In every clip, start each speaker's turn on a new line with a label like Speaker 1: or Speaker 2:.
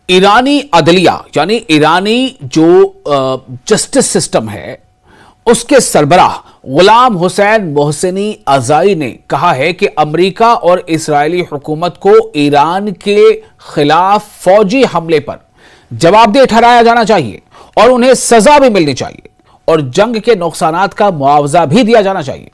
Speaker 1: ईरानी अदलिया यानी ईरानी जो जस्टिस सिस्टम है उसके सरबराह गुलाम हुसैन मोहसिनी अज़ाई ने कहा है कि अमेरिका और इस्राएली हुकूमत को ईरान के खिलाफ फौजी हमले पर जवाबदेह ठहराया जाना चाहिए और उन्हें सजा भी मिलनी चाहिए और जंग के नुकसानात का मुआवजा भी दिया जाना चाहिए।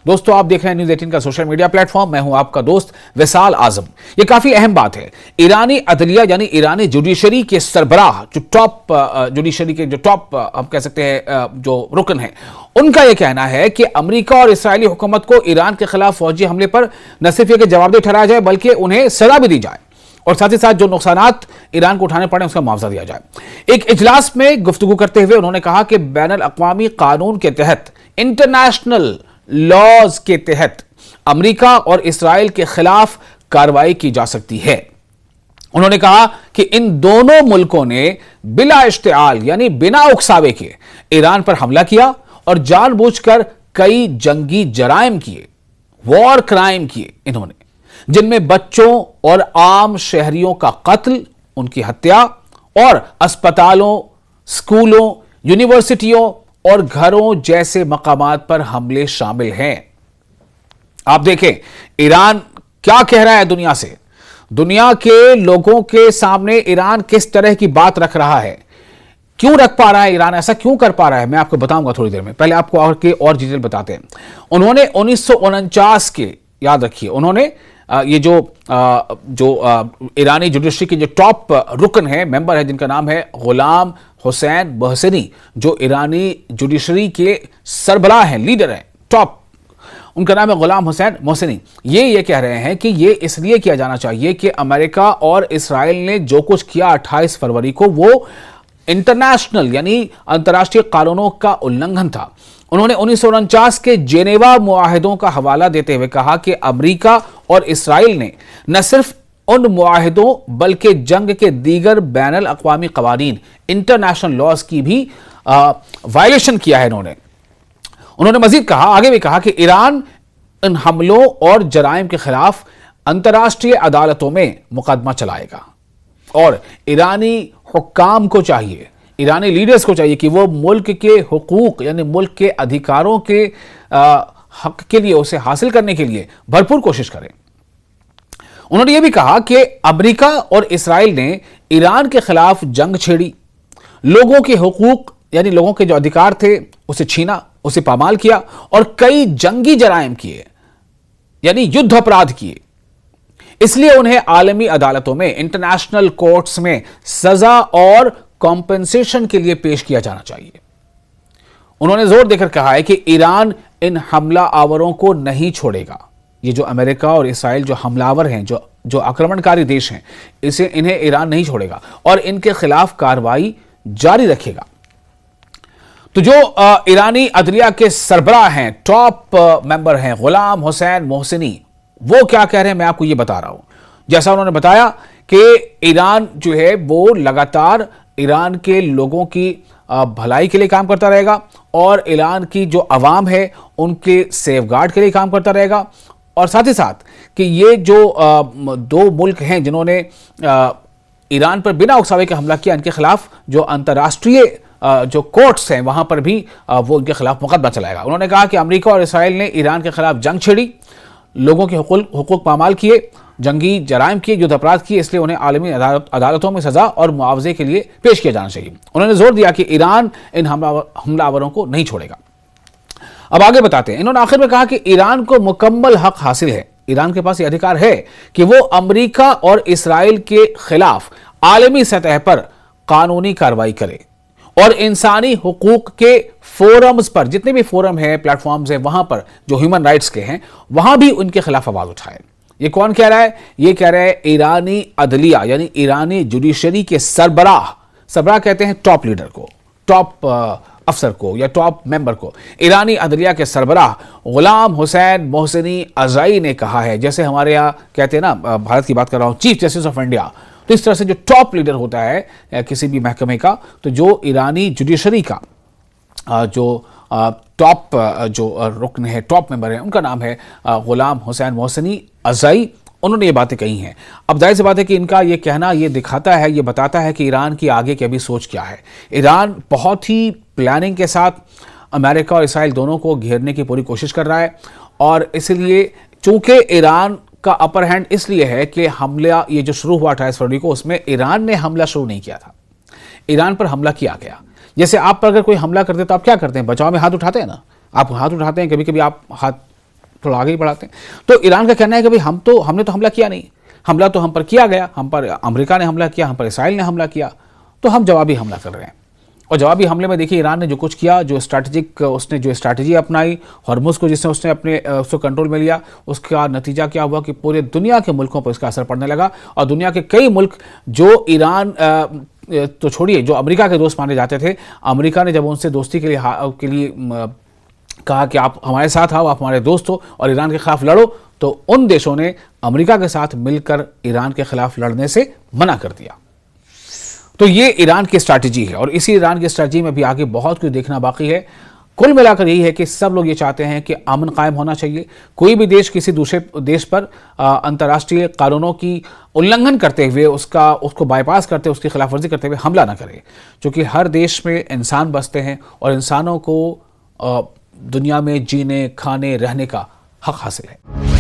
Speaker 1: दोस्तों, आप देख रहे हैं न्यूज़ 18 का सोशल मीडिया प्लेटफॉर्म। मैं हूं आपका दोस्त विशाल आजम। यह काफी अहम बात है। ईरानी अदलिया यानी ईरानी जुडिशरी के सरबराह, जो टॉप जुडिशरी के जो टॉप हम कह सकते हैं जो रुकन है, उनका यह कहना है कि अमेरिका और इस्राएली हुकूमत को ईरान के खिलाफ फौजी हमले पर न सिर्फ यह कि जवाबदेह ठहराया जाए बल्कि उन्हें सजा भी दी जाए और साथ ही साथ जो नुकसानात ईरान को उठाने पड़े उसका मुआवजा दिया जाए। एक इजलास में गुफ्तगू करते हुए उन्होंने कहा कि बैनुल अक़वामी कानून के तहत, इंटरनेशनल लॉज के तहत अमेरिका और इस्राएल के खिलाफ कार्रवाई की जा सकती है। उन्होंने कहा कि इन दोनों मुल्कों ने बिला इश्तिआल यानी बिना उकसावे के ईरान पर हमला किया और जानबूझकर कई जंगी जराइम किए, वॉर क्राइम किए इन्होंने, जिनमें बच्चों और आम शहरियों का कत्ल, उनकी हत्या और अस्पतालों, स्कूलों, यूनिवर्सिटियों और घरों जैसे मकामात पर हमले शामिल हैं। आप देखें ईरान क्या कह रहा है दुनिया से, दुनिया के लोगों के सामने ईरान किस तरह की बात रख रहा है। क्यों रख पा रहा है ईरान, ऐसा क्यों कर पा रहा है, मैं आपको बताऊंगा थोड़ी देर में। पहले आपको और डिटेल बताते हैं। उन्होंने 1949 के, याद रखिए, उन्होंने ये जो ईरानी जुडिशरी के जो टॉप रुकन है, मेंबर है, जिनका नाम है गुलाम हुसैन मोहसिनी, जो ईरानी जुडिशरी के सरबराह हैं, लीडर हैं, टॉप, उनका नाम है गुलाम हुसैन मोहसिनी। ये कह रहे हैं कि ये इसलिए किया जाना चाहिए कि अमेरिका और इस्राएल ने जो कुछ किया 28 फरवरी को, वो इंटरनेशनल यानी अंतर्राष्ट्रीय कानूनों का उल्लंघन था। उन्होंने 1949 के जेनेवा मुआहिदों का हवाला देते हुए कहा कि अमेरिका और इस्राएल ने न सिर्फ उन मुआहिदों बल्कि जंग के दीगर बैनुल अक़वामी क़वानीन, इंटरनेशनल लॉज की भी वायलेशन किया है। उन्होंने मजीद कहा, आगे भी कहा कि ईरान इन हमलों और जराइम के खिलाफ अंतर्राष्ट्रीय अदालतों में मुकदमा चलाएगा और ईरानी हुक्काम को चाहिए, ईरानी लीडर्स को चाहिए कि वो मुल्क के हुकूक यानी मुल्क के अधिकारों के हक के लिए, उसे हासिल करने के लिए भरपूर कोशिश करें। उन्होंने ये भी कहा कि अमेरिका और इस्राएल ने ईरान के खिलाफ जंग छेड़ी, लोगों के हुकूक यानी लोगों के जो अधिकार थे उसे छीना, उसे पामाल किया और कई जंगी जराइम किए यानी युद्ध अपराध किए। इसलिए उन्हें आलमी अदालतों में, इंटरनेशनल कोर्ट्स में सजा और कॉम्पेंसेशन के लिए पेश किया जाना चाहिए। उन्होंने जोर देकर कहा है कि ईरान इन हमला आवरों को नहीं छोड़ेगा। ये जो अमेरिका और इस्राएल जो हमलावर हैं, जो आक्रमणकारी देश हैं, इन्हें ईरान नहीं छोड़ेगा और इनके खिलाफ कार्रवाई जारी रखेगा। तो जो ईरानी अदलिया के सरबराह हैं, टॉप मेंबर हैं गुलाम हुसैन मोहसिनी, वो क्या कह रहे हैं मैं आपको ये बता रहा हूं। जैसा उन्होंने बताया कि ईरान जो है वो लगातार ईरान के लोगों की भलाई के लिए काम करता रहेगा और ईरान की जो अवाम है उनके सेफगार्ड के लिए काम करता रहेगा और साथ ही साथ कि ये जो दो मुल्क हैं जिन्होंने ईरान पर बिना उकसावे के हमला किया, इनके खिलाफ जो अंतर्राष्ट्रीय जो कोर्ट्स हैं वहां पर भी वो इनके खिलाफ मुकदमा चलाएगा। उन्होंने कहा कि अमेरिका और इस्राएल ने ईरान के खिलाफ जंग छेड़ी, लोगों के हुकूक पामाल किए, जंगी जराइम किए, युद्ध अपराध किए, इसलिए उन्हें आलमी अदालतों में सजा और मुआवजे के लिए पेश किया जाना चाहिए। उन्होंने जोर दिया कि ईरान इन हमलावरों को नहीं छोड़ेगा। अब आगे बताते हैं। इन्होंने आखिर में कहा कि ईरान को मुकम्मल हक हासिल है, ईरान के पास यह अधिकार है कि वो अमेरिका और इस्राएल के खिलाफ आलमी सतह पर कानूनी कार्रवाई करे और इंसानी हुकूक के फोरम्स पर, जितने भी फोरम है, प्लेटफॉर्म्स है, वहां पर जो ह्यूमन राइट्स के हैं, वहां भी उनके खिलाफ आवाज उठाए। ये कौन कह रहा है? ये कह रहा है ईरानी अदलिया यानी ईरानी जुडिशरी के सरबराह कहते हैं टॉप लीडर को, टॉप अफसर को या टॉप मेंबर को। ईरानी अदलिया के सरबराह गुलाम हुसैन मोहसिनी अज़ाई ने कहा है, जैसे हमारे यहाँ कहते हैं ना, भारत की बात कर रहा हूं, चीफ जस्टिस ऑफ इंडिया, तो इस तरह से जो टॉप लीडर होता है किसी भी महकमे का, तो जो ईरानी जुडिशरी का जो टॉप जो रुकन है, टॉप मेंबर है, उनका नाम है गुलाम हुसैन मोहसिनी अज़ाई उन्होंने ये बातें कही हैं। अब जाहिर सी बात है कि इनका ये कहना ये दिखाता है, ये बताता है कि ईरान की आगे की अभी सोच क्या है। ईरान बहुत ही प्लानिंग के साथ अमेरिका और इसराइल दोनों को घेरने की पूरी कोशिश कर रहा है, और इसलिए चूंकि ईरान का अपर हैंड इसलिए है कि हमला ये जो शुरू हुआ 28 फरवरी को, उसमें ईरान ने हमला शुरू नहीं किया था, ईरान पर हमला किया गया। जैसे आप पर अगर कोई हमला करते तो आप क्या करते हैं? बचाव में हाथ उठाते हैं ना, आप हाथ उठाते हैं, कभी कभी आप हाथ थोड़ा आगे ही बढ़ाते हैं। तो ईरान का कहना है कि भाई हमने तो हमला किया नहीं, हमला तो हम पर किया गया, हम पर अमेरिका ने हमला किया, हम पर इसराइल ने हमला किया, तो हम जवाबी हमला कर रहे हैं। और जवाबी हमले में देखिए ईरान ने जो कुछ किया, जो स्ट्रैटेजी अपनाई, हॉर्मुज़ को जिसने उसने अपने उसको कंट्रोल में लिया, उसका नतीजा क्या हुआ कि पूरे दुनिया के मुल्कों पर इसका असर पड़ने लगा। और दुनिया के कई मुल्क जो ईरान तो छोड़िए, जो अमेरिका के दोस्त माने जाते थे, अमेरिका ने जब उनसे दोस्ती के लिए कहा कि आप हमारे साथ आओ, आप हमारे दोस्त हो और ईरान के खिलाफ लड़ो, तो उन देशों ने अमेरिका के साथ मिलकर ईरान के खिलाफ लड़ने से मना कर दिया। तो ये ईरान की स्ट्रैटेजी है, और इसी ईरान की स्ट्रैटेजी में भी आगे बहुत कुछ देखना बाकी है। कुल मिलाकर यही है कि सब लोग ये चाहते हैं कि अमन कायम होना चाहिए। कोई भी देश किसी दूसरे देश पर अंतर्राष्ट्रीय कानूनों की उल्लंघन करते हुए, उसको बाईपास करते हुए, उसकी खिलाफवर्जी करते हुए हमला ना करे, क्योंकि हर देश में इंसान बसते हैं और इंसानों को दुनिया में जीने, खाने, रहने का हक हासिल है।